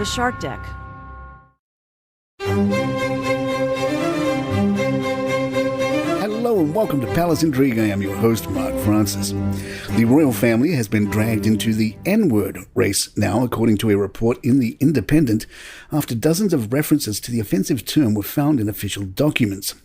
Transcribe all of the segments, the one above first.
The Shark Deck. Hello and welcome to Palace Intrigue. I am your host, Mark Francis. The royal family has been dragged into the N-word race now, according to a report in The Independent, after dozens of references to the offensive term were found in official documents.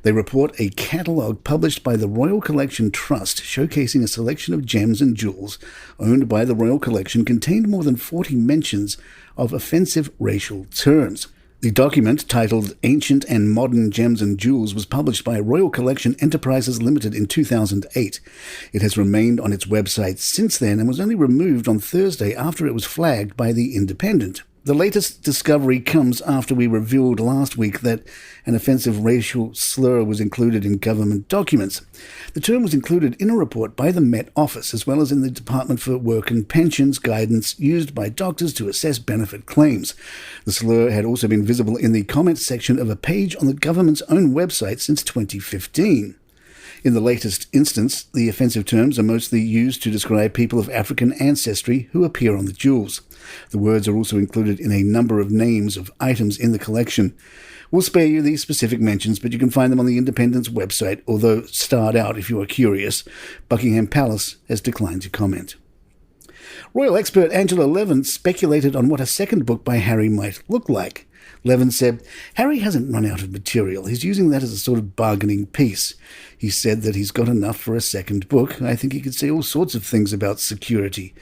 They report a catalogue published by the Royal Collection Trust showcasing a selection of gems and jewels owned by the Royal Collection contained more than 40 mentions of offensive racial terms. The document, titled Ancient and Modern Gems and Jewels, was published by Royal Collection Enterprises Limited in 2008. It has remained on its website since then and was only removed on Thursday after it was flagged by The Independent. The latest discovery comes after we revealed last week that an offensive racial slur was included in government documents. The term was included in a report by the Met Office, as well as in the Department for Work and Pensions guidance used by doctors to assess benefit claims. The slur had also been visible in the comments section of a page on the government's own website since 2015. In the latest instance, the offensive terms are mostly used to describe people of African ancestry who appear on the jewels. The words are also included in a number of names of items in the collection. We'll spare you these specific mentions, but you can find them on the Independent's website, although start out if you are curious. Buckingham Palace has declined to comment. Royal expert Angela Levin speculated on what a second book by Harry might look like. Levin said, "Harry hasn't run out of material. He's using that as a sort of bargaining piece. He said that he's got enough for a second book. I think he could say all sorts of things about security,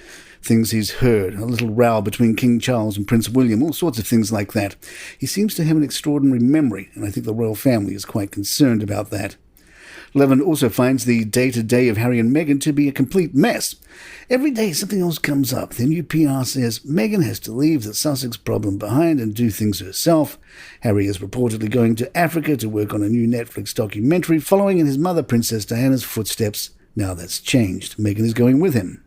things he's heard, a little row between King Charles and Prince William, all sorts of things like that. He seems to have an extraordinary memory, and I think the royal family is quite concerned about that." Levin also finds the day-to-day of Harry and Meghan to be a complete mess. Every day something else comes up. The new PR says Meghan has to leave the Sussex problem behind and do things herself. Harry is reportedly going to Africa to work on a new Netflix documentary, following in his mother, Princess Diana's footsteps. Now that's changed. Meghan is going with him.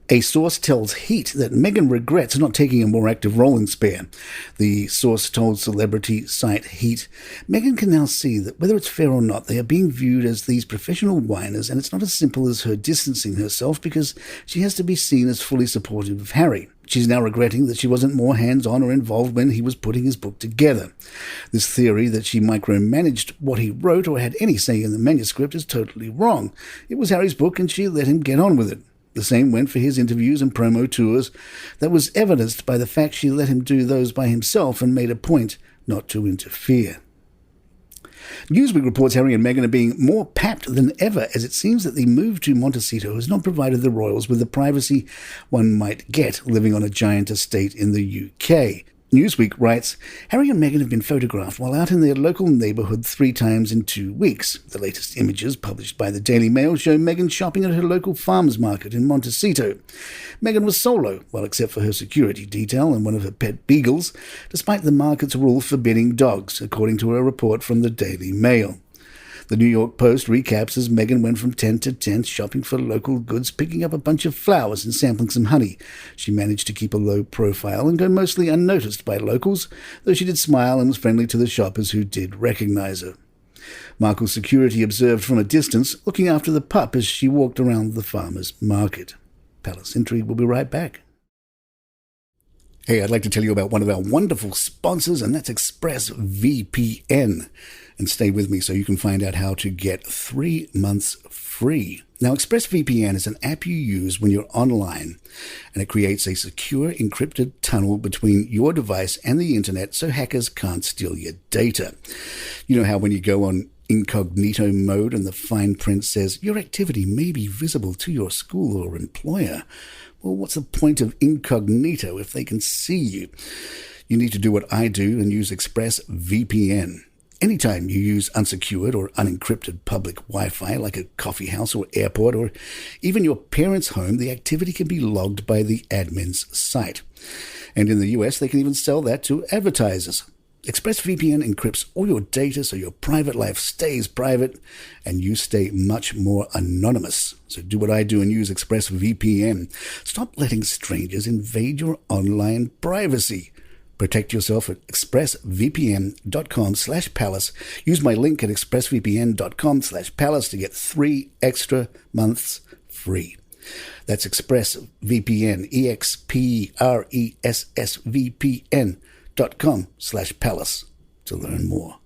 A source tells Heat that Meghan regrets not taking a more active role in Spare. The source told celebrity site Heat, "Meghan can now see that whether it's fair or not, they are being viewed as these professional whiners, and it's not as simple as her distancing herself because she has to be seen as fully supportive of Harry. She's now regretting that she wasn't more hands-on or involved when he was putting his book together. This theory that she micromanaged what he wrote or had any say in the manuscript is totally wrong. It was Harry's book and she let him get on with it. The same went for his interviews and promo tours. That was evidenced by the fact she let him do those by himself and made a point not to interfere." Newsweek reports Harry and Meghan are being more papped than ever, as it seems that the move to Montecito has not provided the royals with the privacy one might get living on a giant estate in the UK. Newsweek writes, "Harry and Meghan have been photographed while out in their local neighbourhood 3 times in 2 weeks. The latest images, published by the Daily Mail, show Meghan shopping at her local farmers market in Montecito. Meghan was solo, well, except for her security detail and one of her pet beagles, despite the market's rule forbidding dogs, according to a report from the Daily Mail. The New York Post recaps as Meghan went from tent to tent shopping for local goods, picking up a bunch of flowers and sampling some honey. She managed to keep a low profile and go mostly unnoticed by locals, though she did smile and was friendly to the shoppers who did recognize her. Markle's security observed from a distance, looking after the pup as she walked around the farmer's market. Palace Intrigue will be right back. Hey, I'd like to tell you about one of our wonderful sponsors, and that's ExpressVPN. And stay with me so you can find out how to get 3 months free. Now, ExpressVPN is an app you use when you're online, and it creates a secure encrypted tunnel between your device and the internet so hackers can't steal your data. You know how when you go on incognito mode and the fine print says your activity may be visible to your school or employer? Well, what's the point of incognito if they can see you? You need to do what I do and use ExpressVPN. Anytime you use unsecured or unencrypted public Wi-Fi, like a coffee house or airport, or even your parents' home, the activity can be logged by the admin's site. And in the US, they can even sell that to advertisers. ExpressVPN encrypts all your data so your private life stays private and you stay much more anonymous. So do what I do and use ExpressVPN. Stop letting strangers invade your online privacy. Protect yourself at expressvpn.com/palace. Use my link at expressvpn.com/palace to get 3 extra months free. That's ExpressVPN, ExpressVPN.com/palace to learn more.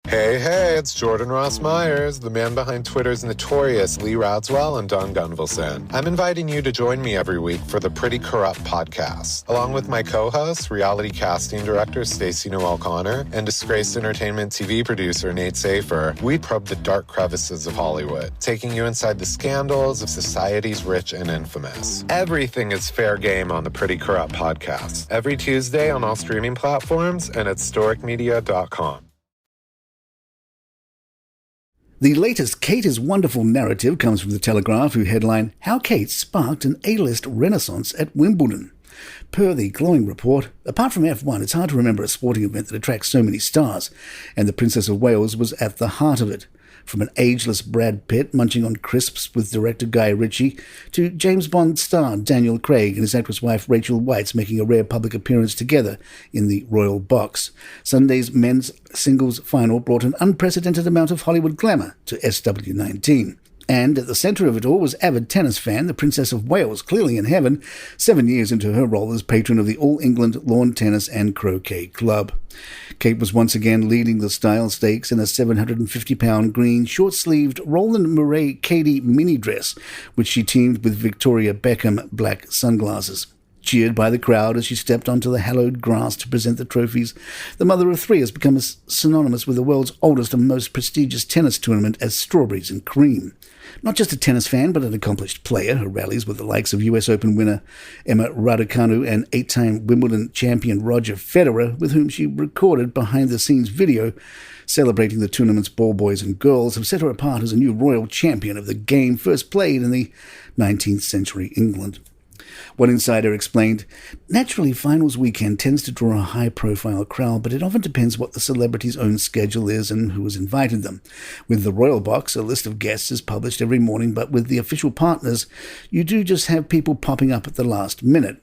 Hey, it's Jordan Ross Myers, the man behind Twitter's notorious Lee Radswell and Don Gunvalson. I'm inviting you to join me every week for the Pretty Corrupt podcast. Along with my co-host, reality casting director Stacey Noel Connor, and disgraced entertainment TV producer Nate Safer, we probe the dark crevices of Hollywood, taking you inside the scandals of society's rich and infamous. Everything is fair game on the Pretty Corrupt podcast. Every Tuesday on all streaming platforms and at storicmedia.com. The latest Kate is Wonderful narrative comes from The Telegraph, who headline, How Kate Sparked an A-List Renaissance at Wimbledon. Per the glowing report, apart from F1, it's hard to remember a sporting event that attracts so many stars, and the Princess of Wales was at the heart of it. From an ageless Brad Pitt munching on crisps with director Guy Ritchie, to James Bond star Daniel Craig and his actress wife Rachel Weisz making a rare public appearance together in the royal box. Sunday's men's singles final brought an unprecedented amount of Hollywood glamour to SW19. And at the centre of it all was avid tennis fan, the Princess of Wales, clearly in heaven, 7 years into her role as patron of the All England Lawn Tennis and Croquet Club. Kate was once again leading the style stakes in a 750-pound green, short-sleeved Roland Murray Cady mini dress, which she teamed with Victoria Beckham black sunglasses. Cheered by the crowd as she stepped onto the hallowed grass to present the trophies, the mother of three has become as synonymous with the world's oldest and most prestigious tennis tournament as strawberries and cream. Not just a tennis fan, but an accomplished player who rallies with the likes of US Open winner Emma Raducanu and 8-time Wimbledon champion Roger Federer, with whom she recorded behind-the-scenes video celebrating the tournament's ball boys and girls, have set her apart as a new royal champion of the game first played in the 19th century England. One insider explained, Naturally, finals weekend tends to draw a high-profile crowd, but it often depends what the celebrity's own schedule is and who has invited them. With the Royal Box, a list of guests is published every morning, but with the official partners, you do just have people popping up at the last minute.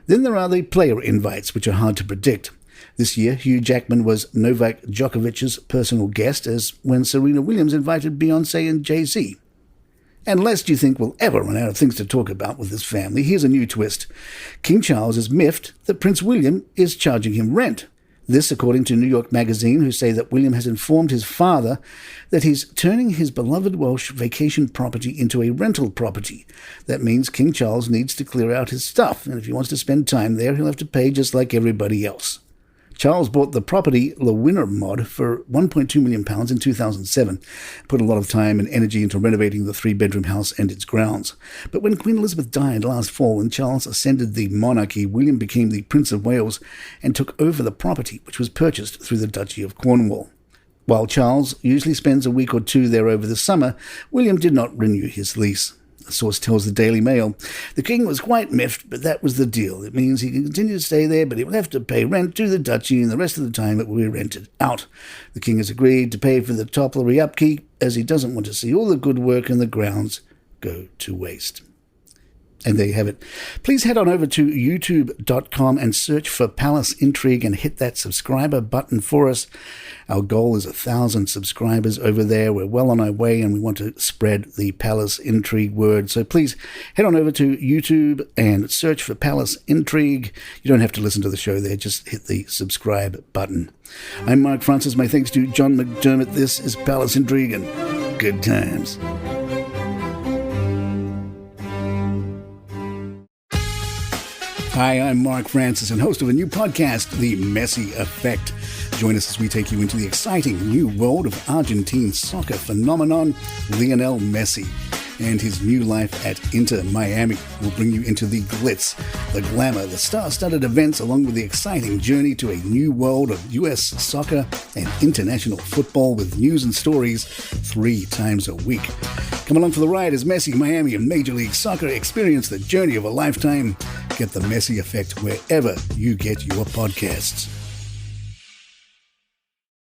Then there are the player invites, which are hard to predict. This year, Hugh Jackman was Novak Djokovic's personal guest, as when Serena Williams invited Beyoncé and Jay-Z. And lest you think we'll ever run out of things to talk about with this family, here's a new twist. King Charles is miffed that Prince William is charging him rent. This, according to New York Magazine, who say that William has informed his father that he's turning his beloved Welsh vacation property into a rental property. That means King Charles needs to clear out his stuff, and if he wants to spend time there, he'll have to pay just like everybody else. Charles bought the property Le Winner Mod for £1.2 million in 2007, put a lot of time and energy into renovating the 3-bedroom house and its grounds. But when Queen Elizabeth died last fall and Charles ascended the monarchy, William became the Prince of Wales and took over the property, which was purchased through the Duchy of Cornwall. While Charles usually spends a week or two there over the summer, William did not renew his lease. A source tells the Daily Mail, the king was quite miffed, but that was the deal. It means he can continue to stay there, but he will have to pay rent to the duchy, and the rest of the time it will be rented out. The king has agreed to pay for the topiary upkeep, as he doesn't want to see all the good work in the grounds go to waste. And there you have it. Please head on over to youtube.com and search for Palace Intrigue and hit that subscriber button for us. Our goal is 1,000 subscribers over there. We're well on our way and we want to spread the Palace Intrigue word. So please head on over to YouTube and search for Palace Intrigue. You don't have to listen to the show there. Just hit the subscribe button. I'm Mark Francis. My thanks to John McDermott. This is Palace Intrigue and good times. Hi, I'm Mark Francis and host of a new podcast, The Messi Effect. Join us as we take you into the exciting new world of Argentine soccer phenomenon, Lionel Messi. And his new life at Inter Miami will bring you into the glitz, the glamour, the star-studded events, along with the exciting journey to a new world of U.S. soccer and international football with news and stories 3 times a week. Come along for the ride as Messi, Miami, and Major League Soccer experience the journey of a lifetime. Get the Messi Effect wherever you get your podcasts.